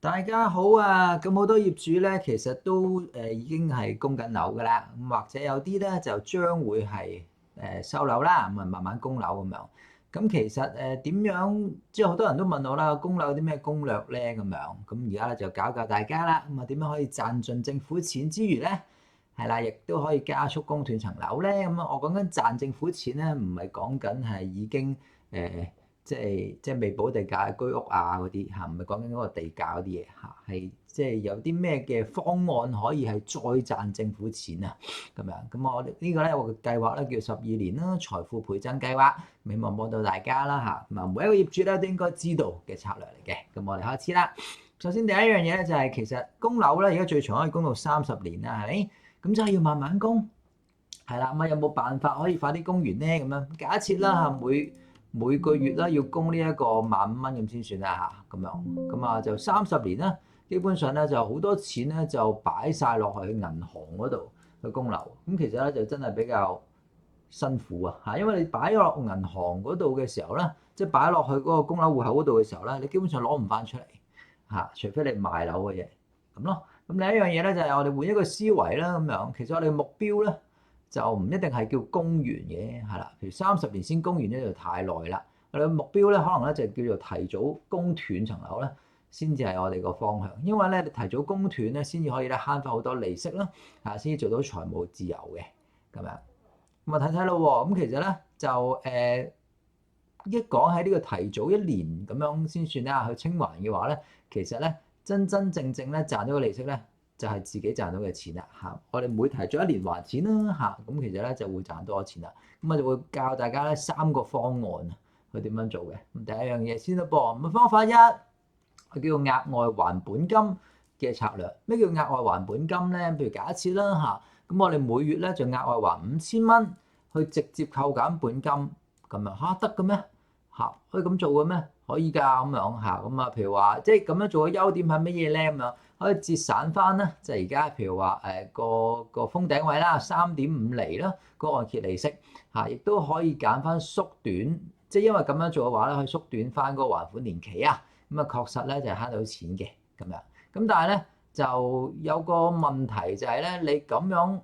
大家好啊！咁好多業主咧，其實都已經係供緊樓㗎啦，咁或者有啲咧就將會係收樓啦，咁啊慢慢供樓咁樣。咁其實點樣？即係好多人都問我啦，供樓有啲咩攻略咧咁樣。咁而家咧就教教大家啦，咁啊點樣可以賺盡政府錢之餘咧，係啦，亦都可以加速供斷層樓咧。咁啊，我講緊賺政府錢咧，唔係講緊係已經即係未補地價嘅居屋啊嗰啲嚇，唔係講緊嗰個地價嗰啲嘢嚇，係即係有啲咩嘅方案可以係再賺政府錢啊咁樣。咁我呢個咧我嘅計劃咧叫12年啦財富倍增計劃，希望幫到大家啦嚇。咁啊每一個業主咧都應該知道嘅策略嚟嘅。咁我哋開始啦。首先第一樣嘢咧就係其實供樓咧而家最長可以供到30年啦，係咪？咁真係要慢慢供，係啦。咁啊有冇辦法可以快啲供完咧？咁樣假設啦嚇每個月啦要供呢一個15,000咁先算啦嚇，咁樣咁啊就30年啦，基本上咧就好多錢咧就擺晒落去銀行嗰度去供樓，咁其實咧就真係比較辛苦啊嚇，因為你擺咗落銀行嗰度嘅時候咧，即係擺落去嗰個供樓戶口嗰度嘅時候咧，你基本上攞唔翻出嚟嚇，除非你賣樓嘅嘢咁咯。咁另一樣嘢咧就係我哋換一個思維啦咁樣，其實我哋目標咧，就唔一定係叫供完嘅，係啦。譬如30年先供完咧就太耐啦。我哋嘅目標咧，可能咧就叫做提早供斷層樓咧，先至係我哋個方向。因為咧，你提早供斷咧，先至可以咧慳翻好多利息啦，先至做到財務自由嘅咁樣。咁啊睇睇咯喎，咁其實咧就一講喺呢個提早1年咁樣先算啦，去清還嘅話咧，其實咧真真正正咧賺到個利息咧，就係自己賺到嘅錢啦嚇。我哋每提早1年還錢啦嚇，咁其實咧就會賺多錢啦。咁我就會教大家咧3個方案去點樣做嘅。咁第一樣嘢先啦噃，咁方法一，佢叫做額外還本金嘅策略。咩叫額外還本金咧？譬如假設啦嚇，咁我哋每月咧就額外還5000蚊，去直接扣減本金咁樣嚇，得嘅咩？嚇可以咁做嘅咩？可以㗎咁樣嚇。咁啊，譬如話即係咁樣做嘅優點係乜嘢咧？咁樣可以節省翻咧，就係而家譬如話個封頂位啦，3.5厘啦，個按揭利息嚇，亦都可以揀翻縮短，即係因為咁樣做嘅話咧，可以縮短翻嗰個還款年期啊。咁啊，確實咧就係慳到錢嘅咁樣。咁但係咧就有個問題就係咧，你咁樣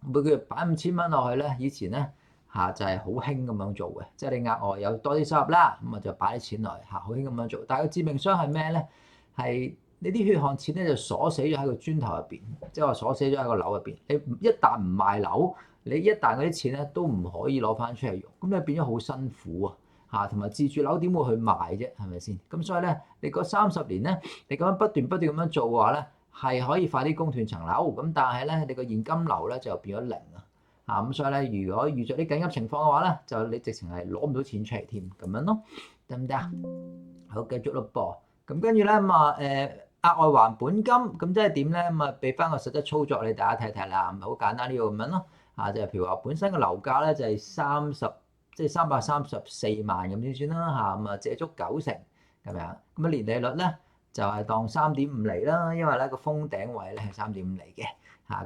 每個月擺5000蚊落去咧，以前咧就係好興咁樣做嘅，即係你額外有多啲收入啦，咁啊就擺啲錢落去好興咁樣做。但係個致命傷係咩咧？係你啲血汗錢咧就鎖死咗喺個磚頭入邊，即係話鎖死咗喺個樓入邊。你一旦唔賣樓，你一旦嗰啲錢咧都唔可以攞翻出嚟用，咁你變咗好辛苦啊同埋自住樓點會去賣啫？係咪先？咁所以咧，你嗰30年咧，你咁樣不斷咁樣做嘅話咧，係可以快啲供斷層樓。咁但係咧，你個現金流咧就變咗零啊！咁所以咧，如果遇着啲緊急情況嘅話咧，就你直情係攞唔到錢出嚟添，咁樣咯，得唔得啊？好，繼續咯噃。咁跟住咧咁啊額外還本金，咁即係點咧？咁啊俾翻個實質操作你大家睇睇啦，咪好簡單呢個咁樣咯。就係譬如話本身嘅樓價咧就係334萬咁先算啦咁啊借足90咁樣，咁啊年利率咧就係當3.5厘啦，因為咧個封頂位咧係3.5厘嘅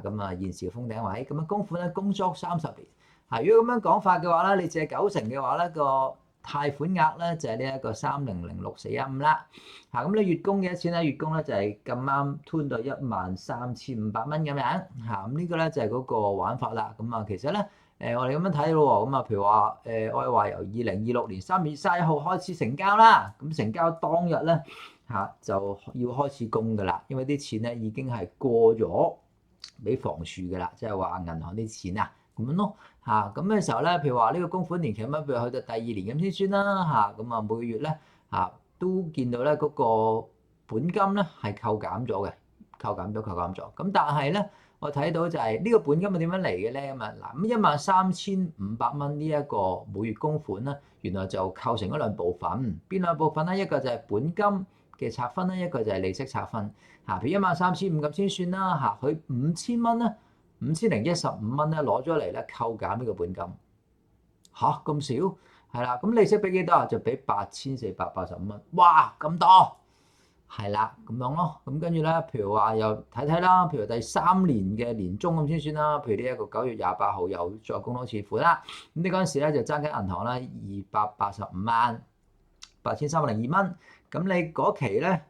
咁啊現時嘅封頂位，咁啊供款咧供足30年如果咁樣講法嘅話咧，你借90嘅話咧個貸款額咧就係呢一個3006415啦咁你月供幾多錢咧？月供咧就係咁啱 turn 到13500蚊咁樣咁呢個咧就係嗰個玩法啦。咁啊其實咧我哋咁樣睇咯喎，咁啊譬如話我哋話由2026年3月31號開始成交啦，咁成交當日咧就要開始供噶啦，因為啲錢咧已經係過咗俾房署嘅啦，即係話銀行啲錢咁樣咯咁嘅時候咧，譬如話呢個供款年期咁樣，譬如去到第2年咁先算啦咁啊每個月咧都見到咧嗰個本金咧係扣減咗嘅，扣減咗。咁但係咧我睇到就係呢個本金係點樣嚟嘅咧？咁啊嗱，咁13500蚊呢一個每月供款咧，原來就構成咗2部分，邊2部分咧？一個就係本金嘅拆分啦，一個就係利息拆分譬如13500咁先算啦佢5000蚊咧，5015蚊咧攞咗嚟咧扣減呢個本金咁少係啦，咁利息俾幾多啊？就俾8485蚊，哇咁多係啦咁樣咯，咁跟住咧，譬如話又睇睇啦，譬如第3年嘅年中咁先算啦，譬如呢一個9月28號又再供多次款啦，咁你嗰陣時咧就爭緊銀行啦285萬8302蚊，咁你嗰期咧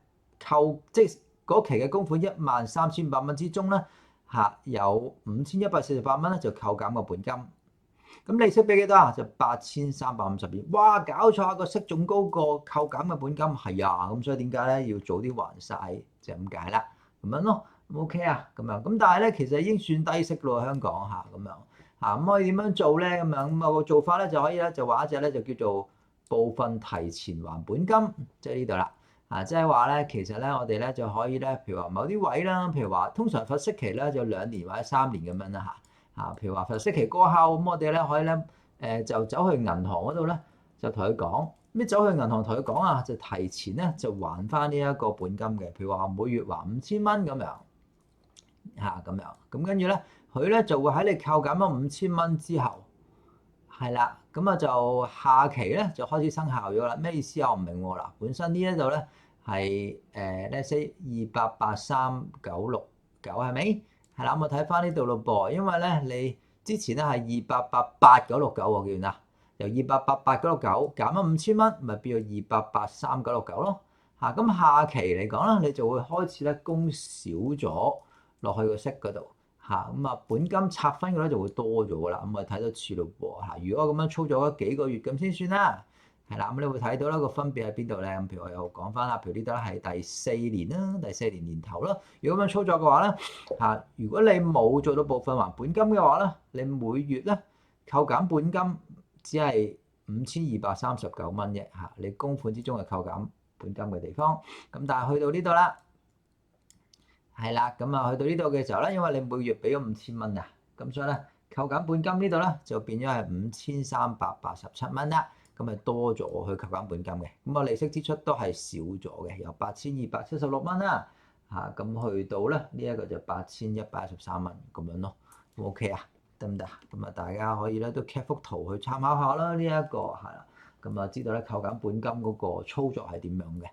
即係嗰期嘅供款13,500蚊之中咧，有5,148蚊咧就扣減個本金。咁利息俾幾多啊？就8,352。哇！搞錯啊，個息仲高過扣減嘅本金。係啊，咁所以點解咧要早啲還晒？就咁解啦。咁樣咯，咁 OK 啊，咁樣。咁但係咧其實已經算低息咯，香港咁樣咁可以點樣做咧？咁樣咁個做法咧就可以咧就話一隻咧就叫做部分提前還本金，即係呢度啦。即係話咧，其實咧我哋咧就可以咧，譬如話某啲位啦，譬如話通常罰息期咧就2年或者3年咁樣啦譬如話罰息期過後，咁我哋咧可以咧就走去銀行嗰度咧，就同佢講咩？走去銀行同佢講啊，就提前咧就還翻呢一個本金嘅，譬如話每月還5,000蚊咁樣咁樣。咁跟住咧，佢咧就會喺你扣減咗5,000蚊之後，係啦，咁啊就下期咧就開始生效咗啦。咩意思啊？我唔明喎。嗱，本身呢一度咧係let's say 283,969係咪？係啦，我睇翻呢度咯噃，因為咧你之前咧係288,969喎，記唔記得？由288,969減咗5,000蚊，咪變咗283,969咯。咁下期嚟講啦，你就會開始咧供少咗落去個息嗰度咁啊，本金拆分嘅咧就會多咗噶啦。咁我哋睇多次咯噃如果咁樣操作咗幾個月咁先算啦。係啦，咁你會睇到啦個分別喺邊度咧？咁譬如我又講翻啦，譬如呢度咧係第4年啦，第4年年頭啦。如果咁樣操作嘅話咧如果你冇做到部分還本金嘅話咧，你每月咧扣減本金只係5,239蚊啫你供款之中係扣減本金嘅地方。咁但係去到呢度啦，係啦，咁啊去到呢度嘅時候咧，因為你每月俾咗5,000蚊咁所以咧扣減本金呢度咧就變咗係5,387蚊啦。咁咪多咗去扣減本金嘅，咁啊利息支出都係少咗嘅，由8,276蚊啦咁去到咧呢一個就8,113蚊咁樣咯，OK 啊，得唔得？咁啊大家可以咧都 cap 幅圖去參考下啦，呢一個係啦，咁啊知道咧扣減本金嗰個操作係點樣嘅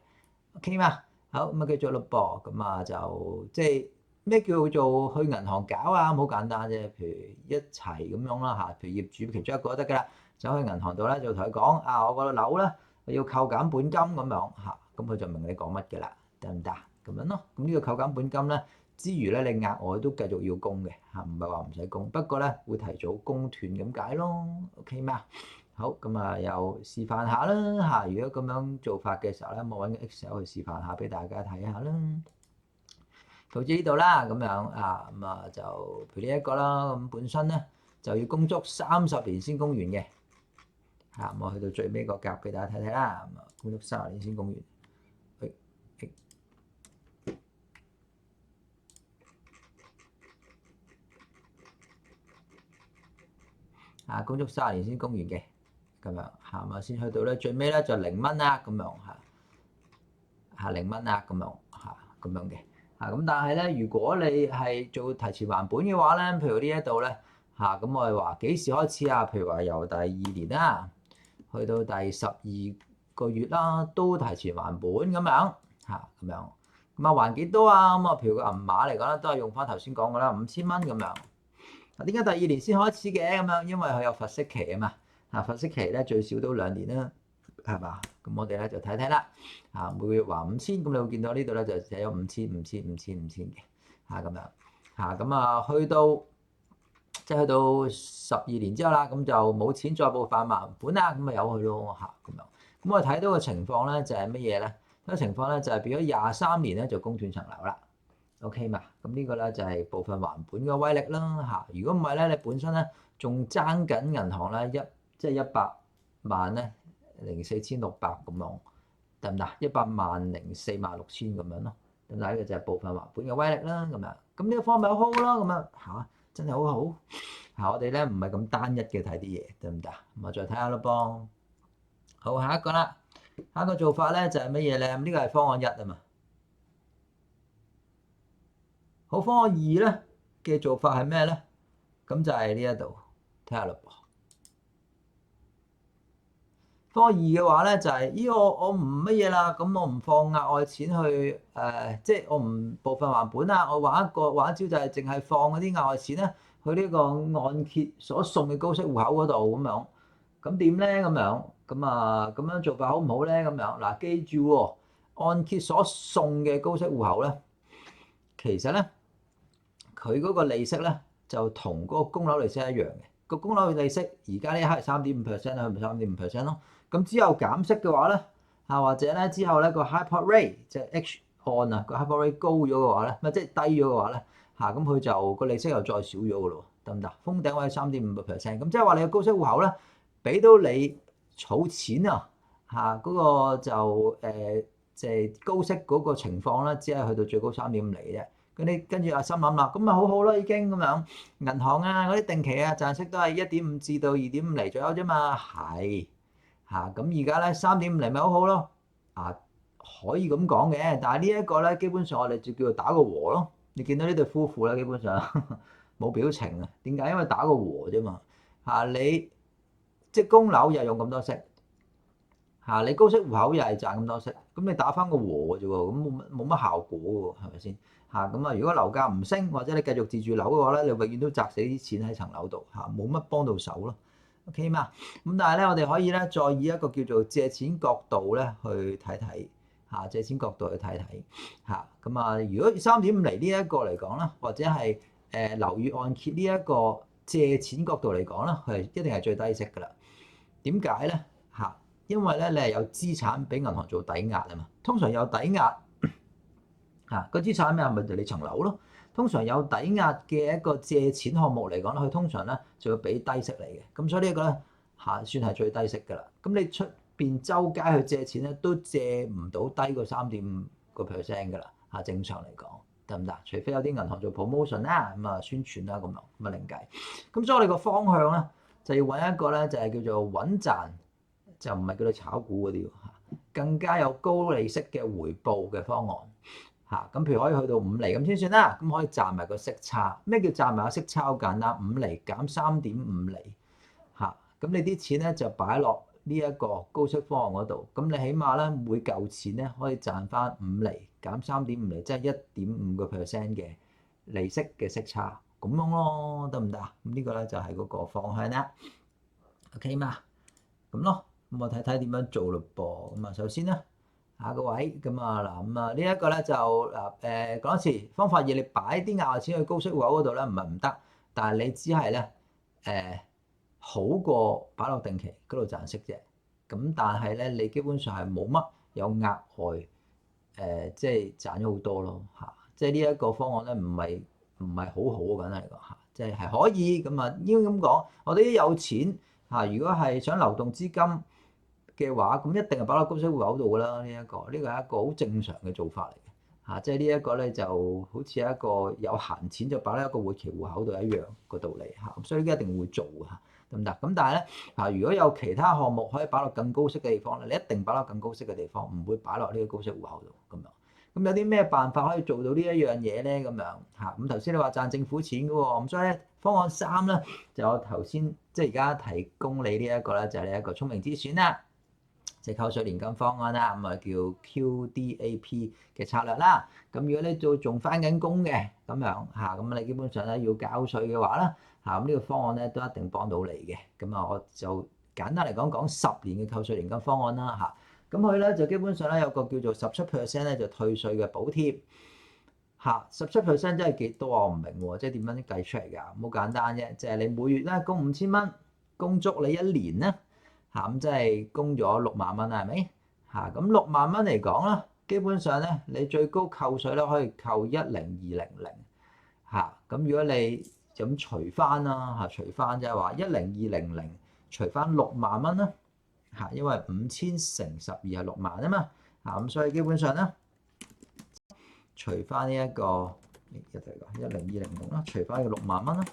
，OK 嘛？好，咁啊繼續咯噃，咁啊就即係咩叫做去銀行搞啊？好簡單啫，譬如一齊咁樣啦譬如業主其中一個得㗎啦。走去銀行度咧，就同佢講我個樓咧要扣減本金咁樣咁佢就明你講乜嘅啦，得唔得？咁樣咯。咁呢個扣減本金咧之餘咧，你額外都繼續要供嘅唔係話唔使供，不過咧會提早供斷咁解咯。OK 嘛？好，咁啊又示範下啦如果咁樣做法嘅時候咧，我揾個 Excel 去示範下俾大家睇下啦。好似呢度啦，咁樣咁啊就譬如呢一個啦，咁本身咧就要供足30年先供完嘅。我去到最尾個格俾大家睇睇啦，咁啊供足30年先供完。供足30年先供完嘅，咁樣先去到咧最尾咧就0蚊啦，咁樣0蚊啦，咁樣咁樣嘅咁但係咧，如果你係做提前還本嘅話咧，譬如呢一度咧咁我哋話幾時開始譬如話由第2年啦。去到第12個月啦，都提前還本咁樣咁樣。咁還幾多咁譬如個銀碼嚟講咧，都係用翻頭先講嘅啦，5,000蚊咁樣。點解第2年先開始嘅咁樣？因為佢有罰息期啊嘛。罰息期咧最少都2年啦，係嘛？咁我哋咧就睇睇啦。每個月還5,000，咁你會見到呢度咧就寫咗5,000、5,000、5,000、5,000嘅咁樣咁去到。即係去到12年之後啦，咁就冇錢再部分還本啦，咁咪由佢咯咁樣。咁我哋睇到嘅情況咧就係乜嘢咧？個情況咧就係變咗23年咧就供斷層樓啦。OK 嘛？咁呢個咧就係部分還本嘅威力啦如果唔係咧，你本身咧仲爭緊銀行咧即係100萬咧04,600咁樣，得唔得？100萬04,600咁樣咯。咁呢個就係部分還本嘅威力啦。咁樣咁呢個方面好啦，咁樣真係好好我哋咧唔係咁單一嘅睇啲嘢，得唔得？咁我再睇下咯噃。好，下一個啦，下一個做法咧就係乜嘢咧？呢個係方案1啊嘛。好，方案2咧嘅做法係咩咧？咁就係呢一度睇下咯噃。方案2嘅話咧就係我唔乜嘢啦，咁我唔放額外錢去即係我唔部分還本啦，我玩一招就係淨係放嗰啲額外錢咧去呢個按揭所送嘅高息戶口嗰度咁樣。咁點咧咁樣？咁樣做法好唔好咧？咁樣嗱，記住按揭所送嘅高息戶口咧，其實咧佢嗰個利息咧就同嗰個供樓利息一樣嘅。個供樓利息而家呢一刻係3.5%啦，佢咪3.5% 咯。咁之後減息嘅話咧，或者咧之後咧個 hyper rate 即係 H 按啊個 hyper rate 高咗嘅話咧，咪即係低咗嘅話咧，咁佢就個利息又再少咗嘅咯，得唔得？封頂位3.5%，咁即係話你個高息戶口咧，俾到你儲錢啊，嗰個就即係高息嗰個情況咧，只係去到最高3.5厘啫。咁你跟住心諗啦，咁咪好好啦已經咁樣。銀行啊嗰啲定期啊賺息都係1.5至到2.5厘左右啫嘛，係咁而家咧3.5厘咪好好咯，可以咁講嘅，但係呢一個咧基本上我哋就叫做打個和咯。你見到呢對夫婦咧，基本上冇表情啊，點解？因為打個和啫嘛，你即係供樓又用咁多息。你高息戶口又係賺咁多息，咁你打翻個和啫喎，咁冇乜效果喎，係咪先？咁啊，如果樓價唔升或者你繼續自住樓嘅話咧，你永遠都砸死啲錢喺層樓度，冇乜幫到手咯。OK 嘛？咁但係咧，我哋可以咧再以一個叫做借錢角度咧去睇睇，借錢角度去睇睇，咁啊，如果3.5厘呢一個嚟講啦，或者係樓宇按揭呢一個借錢角度嚟講啦，佢係一定係最低息㗎啦。點解咧？因為咧你係有資產俾銀行做抵押啊嘛，通常有抵押個資產咩啊？咪就你層樓咯。通常有抵押嘅一個借錢項目嚟講咧，佢通常咧就會俾低息嚟嘅。咁所以呢一個咧算係最低息㗎啦。咁你出邊周街去借錢咧，都借唔到低過3.5% 㗎啦。正常嚟講得唔得？除非有啲銀行做 promotion 啦，咁宣傳啦咁樣，咁另計。咁所以我哋個方向咧就要揾一個咧就係叫做穩賺。就唔係叫你炒股嗰啲喎，更加有高利息嘅回報嘅方案，咁譬如可以去到5厘咁先算啦，咁可以賺埋個息差。咩叫賺埋個息差？好簡單，5厘減3.5厘，咁你啲錢咧就擺落呢一個高息方案嗰度，咁你起碼咧每嚿錢咧可以賺翻5厘減3.5厘，即係1.5% 嘅利息嘅息差，咁樣咯，得唔得？咁呢個咧就係嗰個方向啦。OK 嘛？咁咯。咁我睇睇點樣做咯噃。咁啊，首先咧，下個位咁啊嗱，咁啊呢一個咧就講多次方法二，你擺啲額外錢去高息戶口嗰度咧，唔係唔得，但係你只係咧好過擺落定期嗰度賺息啫。咁但係咧，你基本上係冇乜有額外即係賺咗好多咯即係呢一個方案咧，唔係好好啊，簡單嚟講即係可以咁啊，應該咁講，我哋都有錢如果係想流動資金嘅話，咁一定係擺落高息戶口度㗎啦。呢一個係一個好正常嘅做法嚟嘅即係呢一個咧就好似一個有閒錢就擺喺一個活期戶口度一樣個道理咁所以呢個一定會做得唔得？咁但係咧如果有其他項目可以擺落更高息嘅地方咧，你一定擺落更高息嘅地方，唔會擺落呢個高息戶口度咁樣。咁有啲咩辦法可以做到呢一樣嘢咧？咁樣咁頭先你話賺政府錢嘅喎，咁所以咧方案3咧就我頭先即係而家提供你呢一個咧就係你一個聰明之選啦。即係扣稅年金方案啦，咁啊叫 QDAP 嘅策略啦。咁如果你仲返緊工嘅咁樣咁你基本上咧要交稅嘅話咧咁呢個方案咧都一定幫到你嘅。咁啊，我就簡單嚟講10年嘅扣稅年金方案啦咁佢咧就基本上咧有個叫做17%咧就退稅嘅補貼17%真係幾多啊？我唔明喎，即係點樣計出嚟㗎？好簡單啫，就係你每月咧供5000蚊，供足你1年咧。咁即係供咗6萬蚊啦，係咪？咁6萬蚊嚟講啦，基本上咧，你最高扣稅咧可以扣10200咁如果你咁除翻啦除翻即係話10200除翻6萬蚊啦因為5000乘12係6萬啊嘛咁所以基本上咧，除翻呢一個10200啦，除翻呢個6萬蚊啦，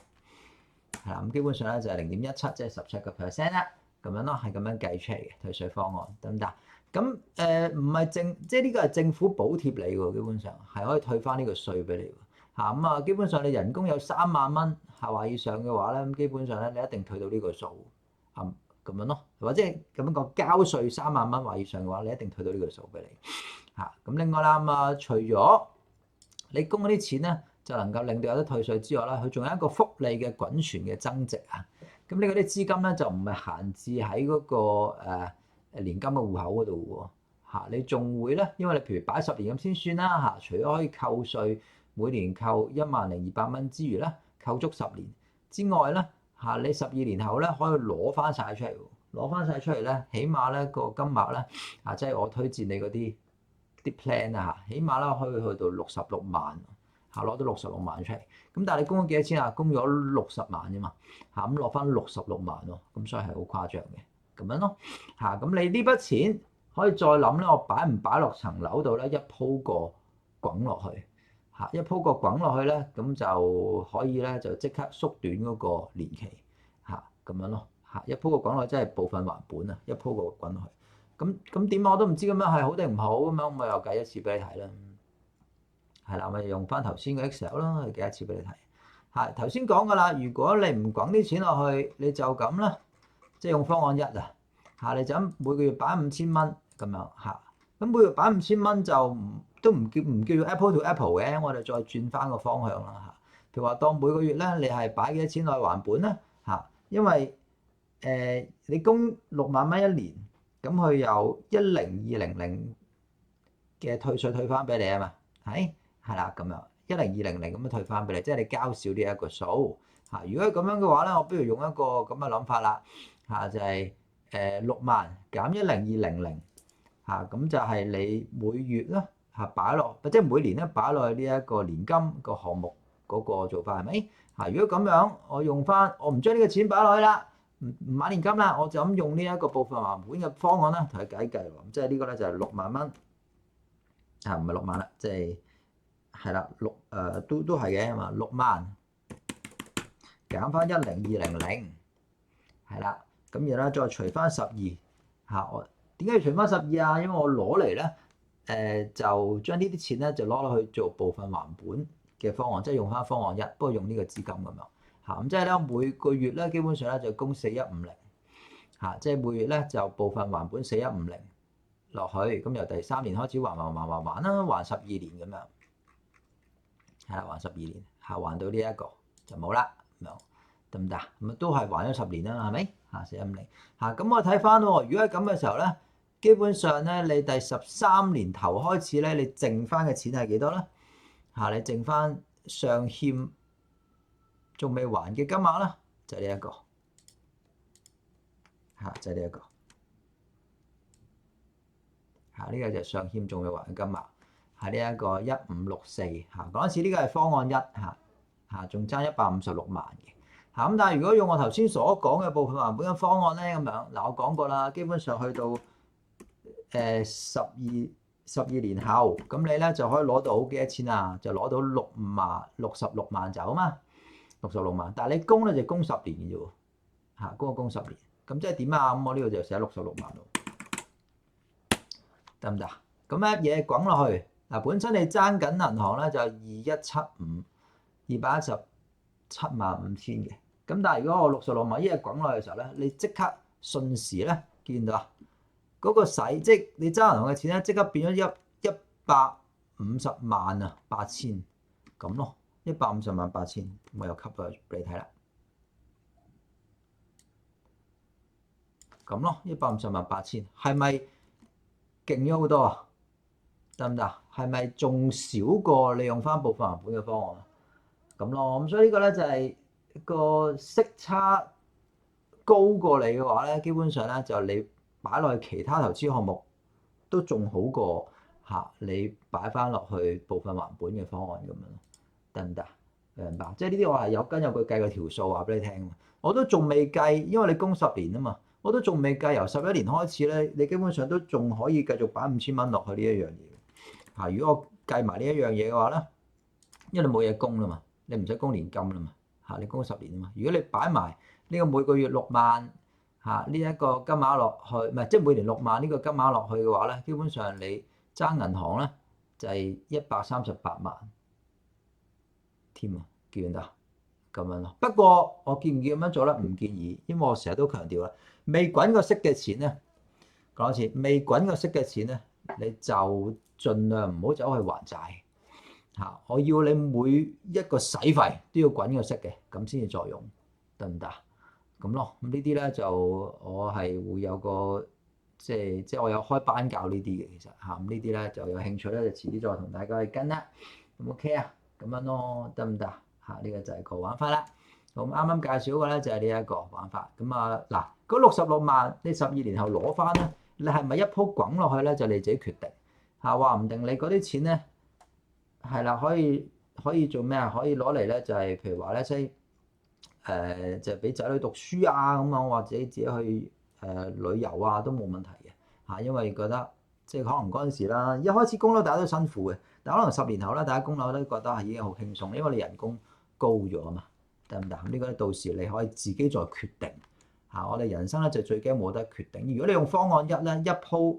咁基本上咧就係0.17，即係17%啦。咁樣咯，係咁樣計出嚟嘅退稅方案，得唔得？咁唔係即係呢個係政府補貼你喎，基本上係可以退翻呢個稅俾你喎。咁啊，基本上你人工有3萬蚊或以上嘅話咧，咁基本上咧你一定退到呢個數咁樣咯，或者咁樣講交稅3萬蚊或以上嘅話，你一定退到呢個數俾你咁另外啦除咗你供嗰啲錢咧，就能夠令到有得退稅之外啦，佢仲有一個複利嘅滾存嘅增值咁你嗰啲資金咧就唔係閒置喺嗰個年金嘅戶口嗰度嚇，你仲會咧，因為你譬如擺10年咁先算啦嚇，除咗可以扣稅，每年扣10,200蚊之餘咧，扣足10年之外咧嚇，你12年後咧可以攞翻晒出嚟喎，攞翻晒出嚟咧，起碼咧個金額咧啊，即係我推薦你嗰啲 plan 啊嚇，起碼啦可以去到66萬嚇，攞到66萬出嚟。咁但係你供咗幾多錢啊？供咗60萬啫嘛嚇，咁攞翻66萬喎，咁所以係好誇張嘅咁樣咯嚇。咁你呢筆錢可以再諗咧，我擺唔擺落層樓度咧？一鋪過滾落去嚇，一鋪過滾落去咧，咁就可以咧就即刻縮短嗰個年期嚇，咁樣咯嚇。一鋪過滾落去即係部分還本啊，一鋪過滾落去。咁點我都唔知咁樣係好定唔好咁樣，我又計一次俾你睇啦。係啦，咪用翻頭先個 Excel 咯，計一次俾你睇。係頭先講噶啦，如果你唔滾啲錢落去，你就咁啦，即係用方案一啊嚇，你就咁每個月擺5000蚊咁樣嚇。咁每個月擺5000蚊就都唔叫做 Apple to Apple 嘅，我哋再轉翻個方向啦嚇。譬如話當每個月咧，你係擺幾多錢落去還本咧嚇？因為你供6萬蚊一年，咁佢有10200嘅退稅退翻俾你啊嘛，係啦咁樣10200咁樣退翻俾你，即係你交少呢一個數嚇。如果咁樣嘅話咧，我不如用一個咁嘅諗法啦嚇，就係6萬減10200嚇，咁就係你每月咧嚇擺落，即係每年咧擺落去呢一個年金個項目嗰個做法係咪嚇？如果咁樣，我用翻我唔將呢個錢擺落去啦，唔買年金啦，我就咁用呢一個部分還本嘅方案啦，同佢計計喎。即係呢個咧就係6萬蚊啊，唔係6萬啦，即係啦都係嘅嘛，6萬減翻10200係啦，咁然後再除翻12嚇。我點解要除翻12啊？因為我攞嚟咧就將呢啲錢咧就攞落去做部分還本嘅方案，即係用翻方案一，不過用呢個資金咁樣嚇。咁即係咧每個月咧基本上咧就供4150嚇，即係每月咧就部分還本4150落去，咁由第3年開始還啦，還12年咁樣，係啦，還12年嚇，還到呢一個就冇啦咁樣，得唔得？咁啊都係還咗10年啦，係咪嚇4150嚇？咁我睇翻喎，如果係咁嘅時候咧，基本上咧你第13年頭開始咧，你剩翻嘅錢係幾多咧？嚇，你剩翻尚欠仲未還嘅金額啦，就係呢一個嚇，就係呢一個。呢個就係尚欠仲未還嘅金額，係呢一個1564嚇。嗰陣時呢個係方案一嚇，仲爭156萬嘅嚇。咁但係如果用我頭先所講嘅部分還本嘅方案咧，咁樣嗱，我講過啦，基本上去到12年後，咁你咧就可以攞到幾多錢啊？就攞到66萬走啊嘛，66萬。但係你供咧就供10年嘅啫喎嚇，供10年。咁即係點啊？咁我呢度就寫66萬咯。得唔得？咁一嘢滾落去嗱，本身你爭緊銀行咧就2175，2175000嘅。咁但係如果我66萬一嘢滾落去嘅時候咧，你即刻瞬時咧見到啊，嗰個即係你爭銀行嘅錢咧，即刻變咗150萬8千咁咯，150萬8千，我又吸咗俾你睇啦，咁咯，150萬8千係咪？勁咗好多啊，得唔得？係咪仲少過你用翻部分還本嘅方案啊？咁咯，咁所以呢個咧就係個息差高過你嘅話咧，基本上咧就你擺落去其他投資項目都仲好過嚇你擺翻落去部分還本嘅方案咁樣，得唔得？明白？即係呢啲我係有根有據計個條數話俾你聽，我都仲未計，因為你供10年啊嘛。我都仲未計，由11年開始咧，你基本上都仲可以繼續擺5000蚊落去呢一樣嘢嚇。如果我計埋呢一樣嘢嘅話咧，因為你冇嘢供啦嘛，你唔使供年金啦嘛嚇，你供10年啊嘛。如果你擺埋呢個每個月6萬嚇呢一個金額落去，唔係即係每年6萬呢個金額落去嘅話咧，基本上你爭銀行咧就係138萬添啊，見唔見得？咁樣咯。不過我建唔建議咁樣做咧？唔建議，因為我成日都強調啦。未滾過息嘅錢咧，講多次，未滾過息嘅錢咧，你就盡量唔好走去還債嚇。我要你每一個使費都要滾個息嘅，咁先至再用，得唔得？咁咯，咁呢啲咧就我係會有個即係我有開班教呢啲嘅，其實嚇咁呢啲咧就有興趣咧，就遲啲再同大家去跟啦。咁 OK 啊，咁樣咯，得唔得嚇？呢個就係個玩法啦。咁啱啱介紹嗰個咧就係呢一個玩法。咁啊嗱，嗰66萬你12年後攞翻咧，你係咪一鋪滾落去咧就你自己決定嚇。話唔定你嗰啲錢咧係啦，可以做咩啊？可以攞嚟咧就係譬如話咧，即係就俾仔女讀書啊咁樣，或者自己去旅遊啊都冇問題嘅嚇，因為覺得即係可能嗰陣時啦，一開始供樓大家都辛苦嘅，但可能10年後咧，大家供樓都覺得係已經好輕鬆，因為你人工高咗啊嘛，得唔得？呢個咧到時你可以自己再決定嚇。我哋人生咧就最驚冇得決定。如果你用方案一咧，一鋪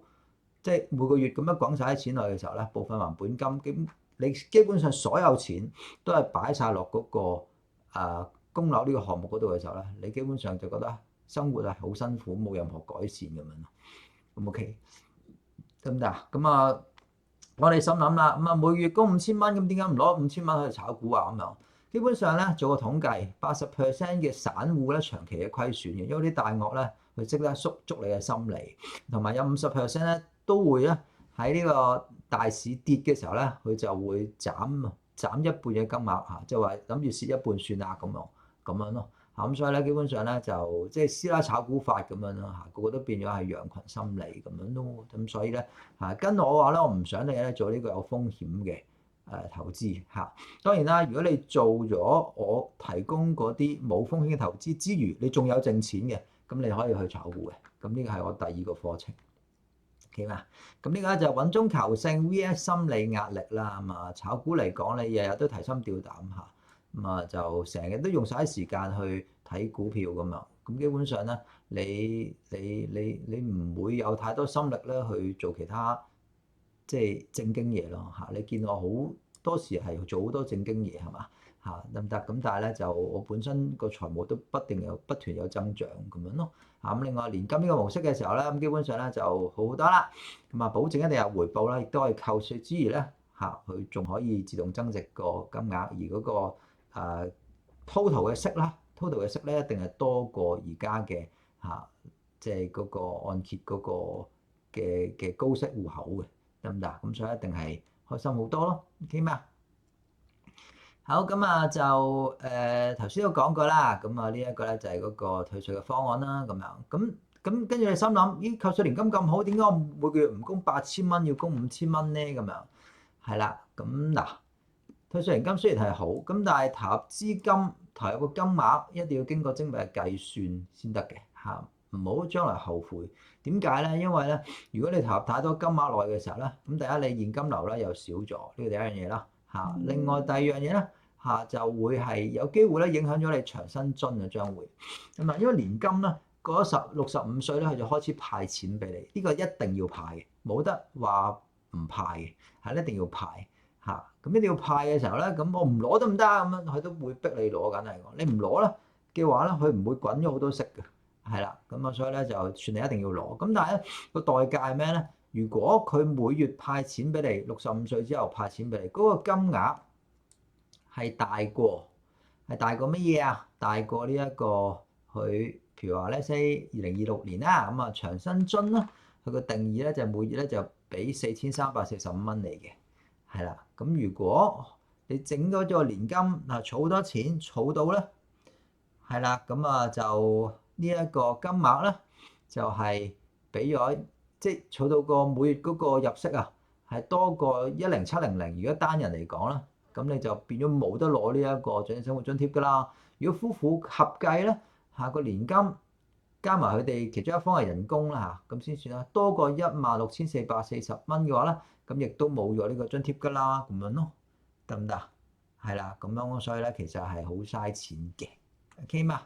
即係每個月咁樣滾晒啲錢落去嘅時候咧，部分還本金，咁你基本上所有錢都係擺晒落嗰個供樓呢個項目嗰度嘅時候咧，你基本上就覺得生活係好辛苦，冇任何改善咁樣咯。咁 OK 得唔得啊？咁啊，我哋心諗啦，咁啊每月供5000蚊，咁點解唔攞5000蚊去炒股啊？咁樣基本上咧做個統計，80% 嘅散戶咧長期嘅虧損嘅，因為啲大鱷咧佢識得捉你嘅心理，同埋有50%咧都會咧喺呢個大市跌嘅時候咧，佢就會斬一半嘅金額嚇，即係話諗住蝕一半算啦咁樣咯嚇。咁所以咧基本上咧就即係師奶炒股法咁樣咯嚇，個個都變咗係羊群心理咁樣咯。咁所以咧嚇跟我嘅話咧，我唔想你咧做呢個有風險嘅投資嚇。當然啦，如果你做咗我提供嗰啲冇風險嘅投資之餘，你仲有剩錢嘅，咁你可以去炒股嘅。咁呢個係我第二個課程。OK 嘛？咁呢個咧就穩中求勝 VS 心理壓力啦。咁啊，炒股嚟講，你日日都提心吊膽嚇，咁啊就成日都用晒啲時間去睇股票咁樣。咁基本上咧，你唔會有太多心力咧去做其他即係正經嘢咯嚇。你見我好多時係做好多正經嘢係嘛嚇，得唔得？咁但係咧就我本身個財務都不斷有增長咁樣咯。咁另外年金呢個模式嘅時候咧，咁基本上咧就好好多啦。咁啊，保證一定有回報啦，亦都可以扣稅之餘咧，佢仲可以自動增值個金額，而嗰個total 嘅息啦，total 嘅息咧一定係多過而家嘅即係嗰個按揭嗰個嘅高息戶口嘅，得唔得？咁所以一定係開心好多咯，OK 嘛？好，咁啊就頭先都講過啦，咁啊呢一個咧就係嗰個退稅嘅方案啦，咁樣咁跟住你心諗，咦扣稅年金咁好，點解我每個月唔供8000蚊，要供5000蚊咧？咁樣係啦，咁嗱退稅年金雖然係好，咁但係投入資金投入個金額一定要經過精密嘅計算先得嘅嚇，唔好將來後悔。點解咧？因為咧，如果你投入太多金額落去嘅時候咧，咁第一你現金流咧又少咗，呢個第一樣嘢啦嚇。另外第二樣嘢咧。就會係有機會咧影響咗你長生津嘅將會咁啊，因為年金咧過咗65歲咧，佢就開始派錢俾你，呢個一定要派嘅，冇得話唔派嘅，係一定要派嚇。咁一定要派嘅時候咧，咁我唔攞得唔得咁樣，佢都會逼你攞緊嚟講。你唔攞咧嘅話咧，佢唔會滾咗好多息嘅，係啦。咁啊，所以咧就算你一定要攞，咁但係咧個代價係咩咧？如果佢每月派錢俾你，65歲之後派錢俾你，嗰個金額係大過乜嘢啊？大過呢一個佢，譬如話咧，say 2026年啦，咁啊長生津啦，佢個定義咧就每月咧就俾4345蚊你嘅，係啦。咁如果你整咗個年金嗱，儲好多錢，儲到咧，係啦，咁啊就呢一個金額咧就係俾咗，即係儲到個每月嗰個入息啊，係多過10700。如果單人嚟講啦。咁你就變咗冇得攞呢一個長者生活津貼㗎啦。如果夫婦合計咧，個年金加埋佢哋其中一方嘅人工啦咁先算啦，多過16440蚊嘅話咧，咁亦都冇咗呢個津貼㗎啦，咁樣咯，得唔得？係啦，咁樣所以咧其實係好嘥錢嘅，OK 嘛？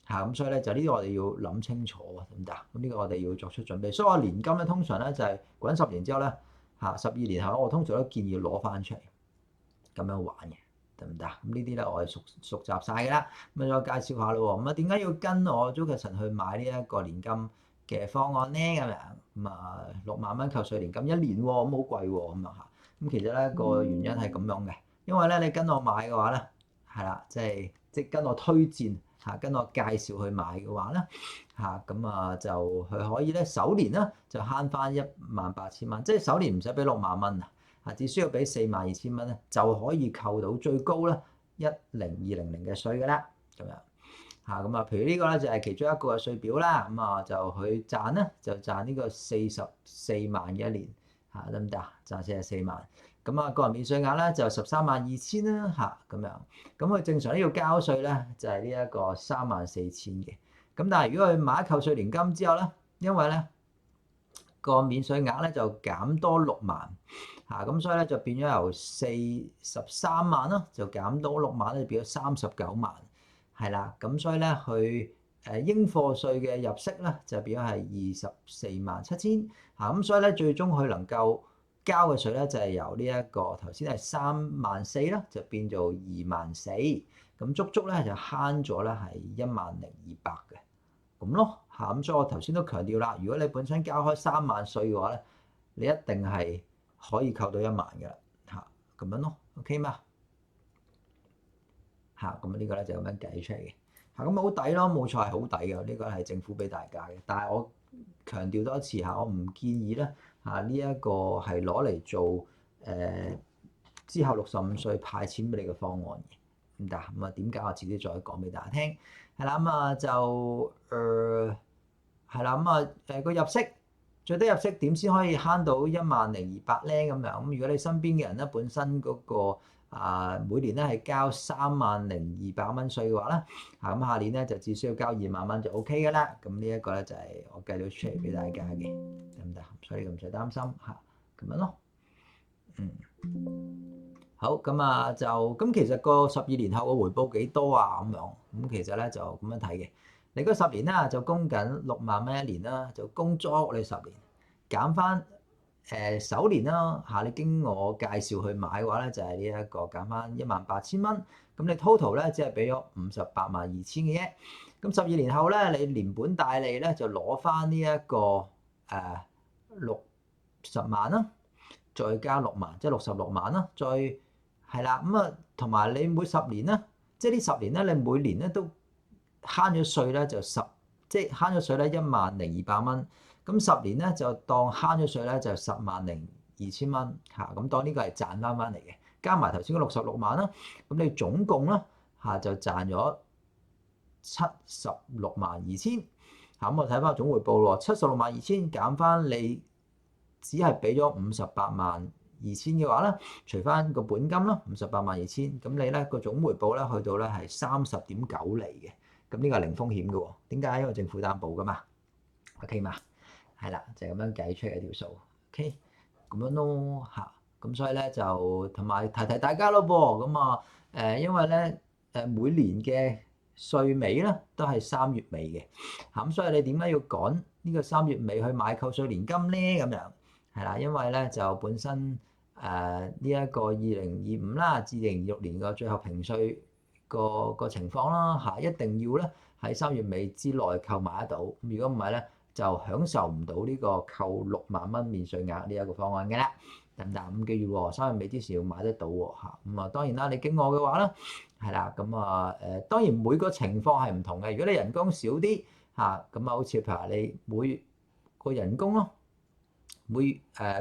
咁所以咧就呢啲我哋要諗清楚啊，得唔得？咁呢個我哋要作出準備。所以我年金咧通常咧就係滾10年之後咧12年後我通常都建議攞翻出嚟。咁樣玩嘅，得唔得？咁呢啲咧我係熟習晒㗎啦。咁啊再介紹下咯喎。咁啊點解要跟我 Jokerson 去買呢一個年金嘅方案咧？咁樣咁啊6萬蚊扣稅年金1年喎，咁好貴喎，咁樣嚇。咁其實咧個原因係咁樣嘅，因為咧你跟我買嘅話咧，係啦，即係跟我推薦嚇，跟我介紹去買嘅話咧嚇，咁啊就佢可以咧首年咧就慳翻18,000蚊，即係首年唔使俾60,000蚊啊，嚇，只需要俾42,000蚊咧就可以扣到最高咧10200嘅稅㗎啦，咁樣。嚇咁啊，譬如呢個咧就係其中一個嘅稅表啦，咁啊就佢賺咧就賺呢個44萬嘅一年嚇，得唔得啊？賺44萬，咁啊個人免稅額咧就13.2萬啦嚇，咁樣，咁佢正常都要交稅咧就係呢一個34,000嘅，咁但係如果佢買咗扣稅年金之後咧，因為咧個免稅額咧就減多6萬嚇，咁所以咧就變咗由43萬啦，就減多6萬咧，變咗39萬。係啦，咁所以咧，佢應課稅嘅入息咧就變咗係24.7萬嚇，咁所以咧最終佢能夠交嘅稅咧就係由呢一個頭先係3.4萬啦，就變做2.4萬，咁足足咧就慳咗咧係10,200嘅，咁咯嚇，咁所以我頭先都強調啦，如果你本身交開3萬稅嘅話咧，你一定係可以扣到1萬嘅啦嚇，咁樣咯 ，OK 嘛？嚇，咁呢個咧就咁樣計出嚟嘅嚇，咁好抵咯，冇錯係好抵嘅，呢個係政府俾大家嘅。但係我強調多一次嚇，我唔建議咧嚇呢一個係攞嚟做之後65歲派錢俾你嘅方案嘅，唔得咁啊？點解我遲啲再講俾大家聽？係啦，咁啊就係啦，咁啊個入息最低入息點先可以慳到10,200咧？咁樣咁如果你身邊嘅人咧本身嗰個每年咧係交30,200蚊稅嘅話咧，咁下年咧就只需要交2萬蚊就 OK 㗎啦。咁呢一個咧就係我計到出嚟俾大家嘅，得唔得？所以唔使擔心嚇，咁樣咯。好，咁啊就咁其實個12年後嘅回報幾多啊？咁樣咁其實咧就咁樣睇嘅。你嗰10年啦就供緊6萬蚊一年啦，就供足你10年，減翻。首年啦嚇，你經我介紹去買嘅話咧，就係呢一個減翻18,000蚊，咁你 total 咧只係俾咗58.2萬嘅啫。咁12年後咧，你連本帶利咧就攞翻呢一個60萬啦，再加6萬，即係66萬啦，再係啦。咁啊，同埋你每10年咧，即係呢10年咧，你每年咧都慳咗稅咧就即係慳咗稅咧10,200蚊。咁10年咧就當慳咗稅咧就10.2萬嚇，咁當呢個係賺翻嚟嘅，加埋頭先嗰66萬啦，咁你總共咧嚇就賺咗76.2萬嚇，咁我睇翻個總回報喎，76.2萬減翻你只係俾咗58.2萬嘅話咧，除翻個本金咯58.2萬，咁你咧個總回報咧去到咧係30.9厘嘅，咁呢個係零風險嘅喎，點解？因為政府擔保噶嘛 ，OK 嘛？係啦，就係咁樣計出嚟條數，OK，咁樣咯嚇，咁所以咧就同埋提大家咯噃，咁啊因為咧每年嘅稅尾咧都係3月尾嘅，嚇咁所以你點解要趕呢個3月尾去買扣稅年金咧？咁樣係啦，因為咧就本身呢一個2025啦至2026年個最後評稅個情況啦嚇，一定要咧喺3月尾之內購買得到，咁如果唔係咧，就享受唔到呢個扣6萬蚊免稅額呢一個方案嘅啦，得唔得？咁記住喎，3月尾之前要買得到喎嚇。咁啊當然啦，你經我嘅話咧，係啦，咁啊當然每個情況係唔同嘅。如果你人工少啲嚇，咁啊好似譬如話你每個人工咯，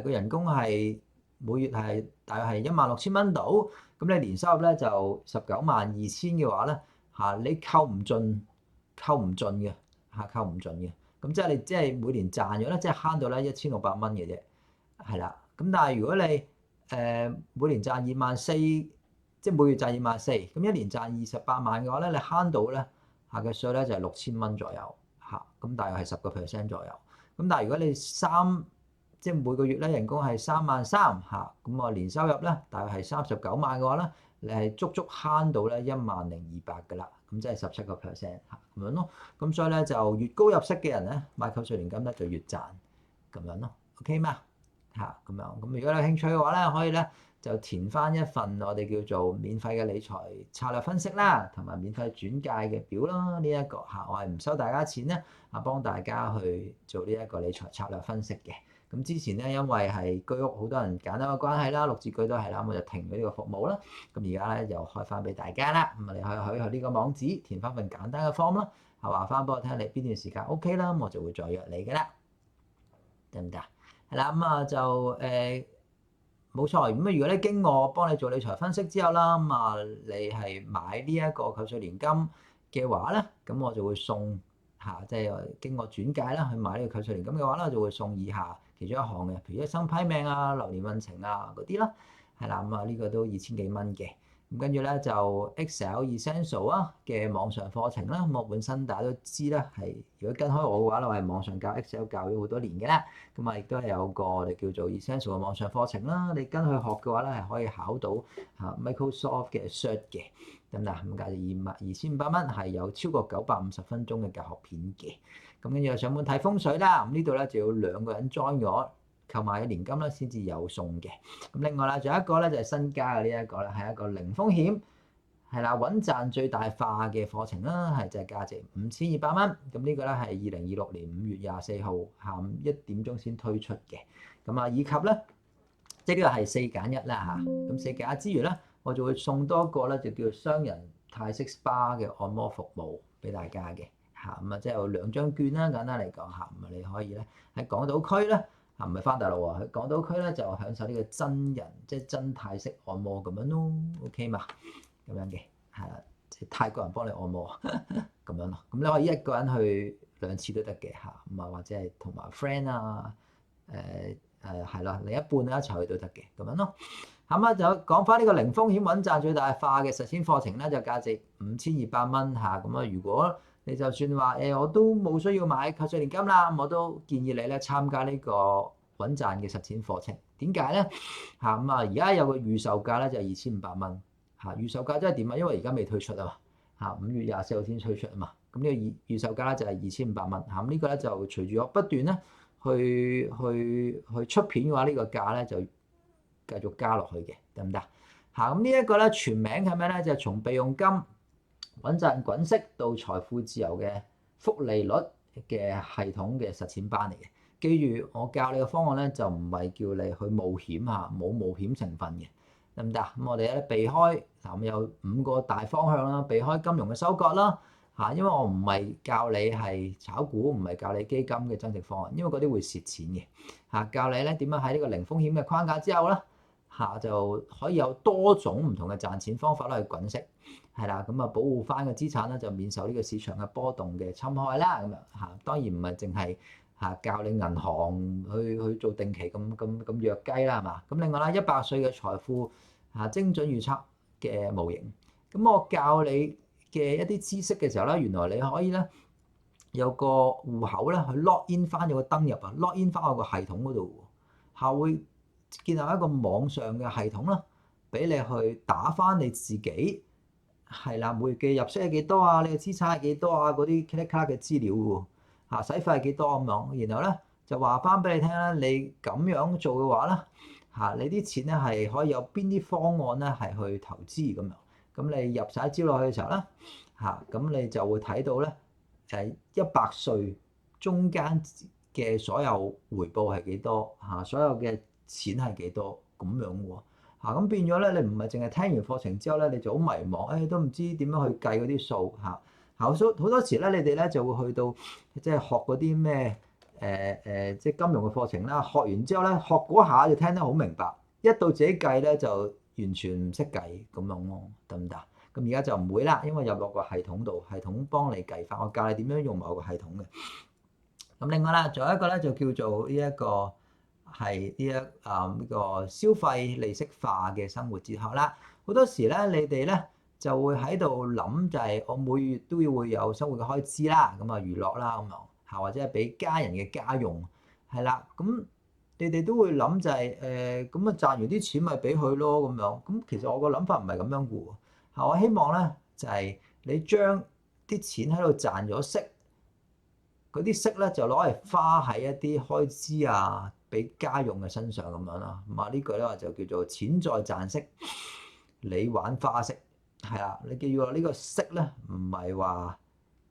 個人工係每月係大約係16,000蚊到，咁你年收入咧就19.2萬嘅話咧嚇，你扣唔盡嘅嚇，扣唔盡嘅。咁即係你即係每年賺咗咧，即係慳到咧1,600蚊嘅啫，係啦。咁但係如果你每年賺24,000，即係每月賺24,000，咁一年賺28萬嘅話咧，你慳到咧下嘅稅咧就係6,000蚊左右嚇，咁大約係10% 左右。咁但係如果你即係每個月咧人工係33,000嚇，咁啊年收入咧大約係39萬嘅話咧，你係足足慳到咧10,200嘅啦。咁即係17% 嚇咁樣咯，咁所以咧就越高入息嘅人咧買扣稅年金咧就越賺咁樣咯，OK 嘛嚇咁樣，咁如果你有興趣嘅話咧，可以咧就填翻一份我哋叫做免費嘅理財策略分析啦，同埋免費轉介嘅表啦，呢一個嚇我係唔收大家錢咧，幫大家去做呢一個理財策略分析嘅。咁之前咧因為係居屋好多人揀樓嘅關係啦，綠置居都係啦，咁我就停咗呢個服務啦。咁而家咧又開翻俾大家啦，咁啊你可以去呢個網址填翻份簡單嘅 form 啦，係話翻俾我聽你邊段時間 OK 啦，咁我就會再約你嘅啦，得唔得？係啦，咁啊就冇錯，咁啊如果咧經我幫你做理財分析之後啦，咁啊你係買呢一個扣稅年金嘅話咧，咁我就會送即係經我轉介啦去買呢個扣稅年金嘅話咧，我就會送以下其中一項嘅，譬如一生批命啊、流年運程啊嗰啲啦，係啦，咁啊呢個都2000幾蚊嘅。咁跟住咧就 Excel Essential 啊嘅網上課程啦，咁我本身大家都知啦，係如果跟開我嘅話咧，我係網上教 Excel 教咗好多年嘅啦，咁啊亦都係有個我哋叫做 Essential 嘅網上課程啦，你跟佢學嘅話咧係可以考到Microsoft 嘅 Cert 嘅，得唔得？咁價值2500蚊，係有超過950分鐘嘅教學片嘅，咁跟住又上門睇風水啦，咁呢度咧就要2個人 join 咗。購買嘅年金咧先至有送嘅，咁另外啦，仲有一個咧就係新加嘅呢一個咧，係一個零風險，係啦穩賺最大化嘅課程啦，係就係價值5200蚊，咁呢個咧係2026年5月24號下午1點鐘先推出嘅，咁啊以及咧，即係呢個係4揀1啦嚇，咁4揀1之餘咧，我就會送多個咧就叫做雙人泰式 SPA 嘅按摩服務俾大家嘅嚇，咁啊即係有2張券啦，簡單嚟講嚇，咁啊你可以咧喺港島區咧。唔係翻大陸喎，去港島區咧就享受呢個真人即係真泰式按摩咁樣咯 ，OK 嘛？咁樣嘅係啦，即係泰國人幫你按摩咁樣咯。咁你可以一個人去2次都得嘅嚇，咁啊或者係同埋 friend 啊，係啦，另一半咧一齊去都得嘅咁樣咯。咁啊就講翻呢個零風險穩賺最大化嘅實踐課程咧，就價值5200蚊嚇。咁啊如果你就算話我都冇需要買扣稅年金啦，我都建議你咧參加呢個穩賺嘅實踐課程。點解咧？咁啊，而家有個預售價咧就係2500蚊嚇。預售價即係點啊？因為而家未推出啊嘛5月24號先推出啊嘛。咁呢個預售價咧就係2500蚊嚇。咁呢個咧就隨住我不斷咧去出片嘅話，呢個價咧就繼續加落去嘅，得唔得？咁呢一個咧全名係咩咧？就係從備用金穩賺滾息到財富自由嘅複利率嘅系統嘅實踐班嚟嘅。記住我教你嘅方案咧，就唔係叫你去冒險嚇，冇冒險成分嘅，得唔得？咁我哋咧避開咁有5個大方向啦，避開金融嘅收割啦嚇，因為我唔係教你係炒股，唔係教你基金嘅增值方案，因為嗰啲會蝕錢嘅嚇。教你咧點樣喺呢個零風險嘅框架之後咧就可以有多種唔同嘅賺錢方法去滾息。係啦，咁啊保護翻個資產咧，就免受呢個市場嘅波動嘅侵害啦。咁啊當然唔係淨係教你銀行去做定期咁弱雞啦，係嘛？咁另外啦，100歲嘅財富精準預測嘅模型。咁我教你嘅一啲知識嘅時候咧，原來你可以咧有個戶口咧去 log in 翻，有個登入log in 翻我個系統嗰度，會建立一個網上嘅系統啦，俾你去打翻你自己。係啦，每月嘅入息係幾多啊？你嘅資產係幾多啊？嗰啲 credit card 嘅資料喎，使費係幾多咁樣？然後咧就話翻俾你聽啦，你咁樣做嘅話咧，你啲錢咧係可以有邊啲方案咧係去投資咁樣。咁你入晒招落去嘅時候咧，咁你就會睇到咧100歲中間嘅所有回報係幾多所有嘅錢係幾多咁樣喎。咁變咗咧，你唔係淨係聽完課程之後咧，你就好迷茫，都唔知點樣去計嗰啲數嚇。好多時咧，你哋咧就會去到即係學嗰啲咩即係金融嘅課程啦。學完之後咧，學嗰下就聽得好明白，一到自己計咧就完全唔識計咁樣咯，得唔得？咁而家就唔會啦，因為入落個系統度，系統幫你計法，我教你點樣用某個系統嘅。咁另外啦，仲有一個咧就叫做呢一個。係呢個消費利息化嘅生活哲學啦。好多時咧，你哋咧就會喺度諗，就係我每月都要會有生活嘅開支啦，咁娛樂啦咁樣或者係俾家人嘅家用係啦。咁你哋都會諗就係咁賺完啲錢咪俾佢咯咁樣。咁其實我個諗法唔係咁樣嘅喎。我希望咧就係你將啲錢喺度賺咗息，嗰啲息咧就攞嚟花喺一啲開支啊，俾家用嘅身上咁樣啦，咁呢句咧就叫做錢在賺息，你玩花式係啦。你記住喎，呢個息咧唔係話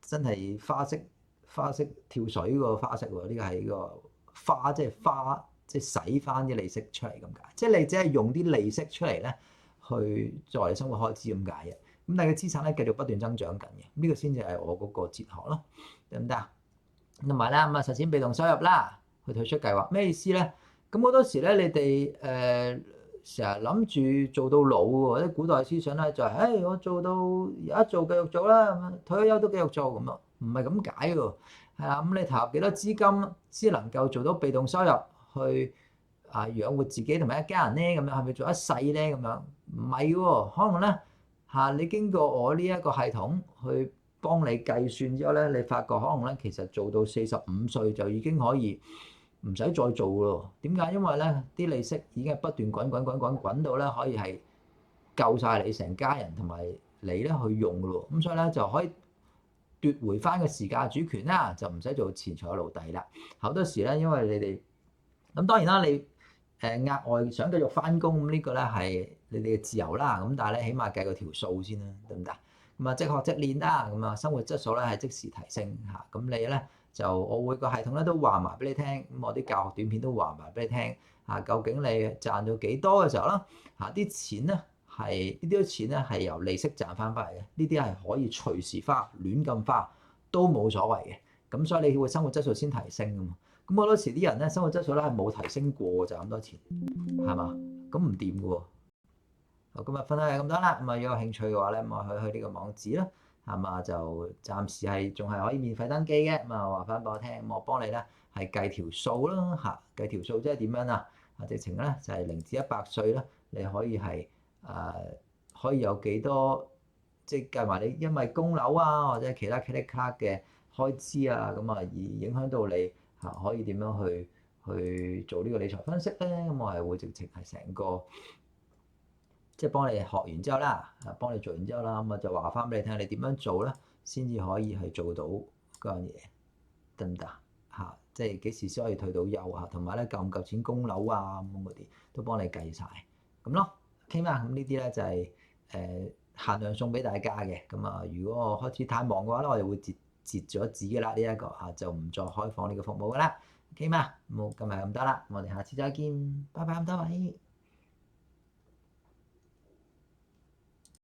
真係花式跳水個花式喎，呢個係個花即係花即係使翻啲利息出嚟咁解，即係你只係用啲利息出嚟咧去作為生活開支咁解嘅。咁但係個資產咧繼續不斷增長緊嘅，呢個先至係我嗰個哲學咯，得唔得啊？同埋啦，咁啊實踐被動收入啦，去退出計劃咩意思咧？咁好多時咧，你哋成日諗住做到老喎，啲古代思想咧就係、我做到有得做繼續做啦，咁樣退咗休都繼續做咁啊，唔係咁解喎，係啊，咁你投入幾多資金先能夠做到被動收入去養活自己同埋一家人咧？咁樣係咪做一世咧？咁樣唔係喎，可能咧你經過我呢一個系統去幫你計算之後咧，你發覺可能咧其實做到45歲就已經可以唔使再做咯。點解？因為咧啲利息已經係不斷滾到咧可以係夠晒你成家人同埋你咧去用噶咯。咁所以咧就可以奪回翻個時間主權啦，就唔使做錢財嘅奴隸啦。好多時咧，因為你哋咁當然啦，你額外想繼續翻工咁呢個咧係你哋嘅自由啦。咁但係咧，起碼計個條數先啦，得唔得？咁啊，即學即練啦。咁啊，生活質素咧係即時提升嚇。咁你咧就我會個系統咧都話埋俾你聽。咁我啲教學短片都話埋俾你聽嚇。究竟你賺到幾多嘅時候啦嚇？啲錢咧係呢啲錢咧係由利息賺翻嚟嘅。呢啲係可以隨時花、亂咁花都冇所謂嘅。咁所以你會生活質素先提升噶嘛。咁好多時啲人咧生活質素咧係冇提升過就咁多錢，係嘛？咁唔掂嘅喎。好，今日分享係咁多啦。咁啊，如果有興趣嘅話咧，咁啊去呢個網址啦，係嘛？就暫時係仲係可以免費登記嘅。咁啊話翻俾我聽，咁我幫你咧係計條數啦嚇，計條數即係點樣啊？直情咧就係0至100歲咧，你可以係可以有幾多，即係計埋你因為供樓啊或者其他 credit card 嘅開支啊，咁啊而影響到你可以點樣去做呢個理財分析咧？咁我係會直情係成個。即係幫你學完之後啦，幫你做完之後啦，咁啊就話翻俾你聽，你點樣做咧，先至可以係做到嗰樣嘢，得唔得嚇？即係幾時先可以退到休啊？同埋咧夠唔夠錢供樓啊咁嗰啲都幫你計晒。咁咯。OK 嘛？咁呢啲咧就係限量送俾大家嘅。咁啊，如果我開始太忙嘅話咧，我就會截咗止嘅啦。呢一個就唔再開放呢個服務嘅啦。OK 嘛？咁今日咁多啦，我哋下次再見，拜拜咁多位。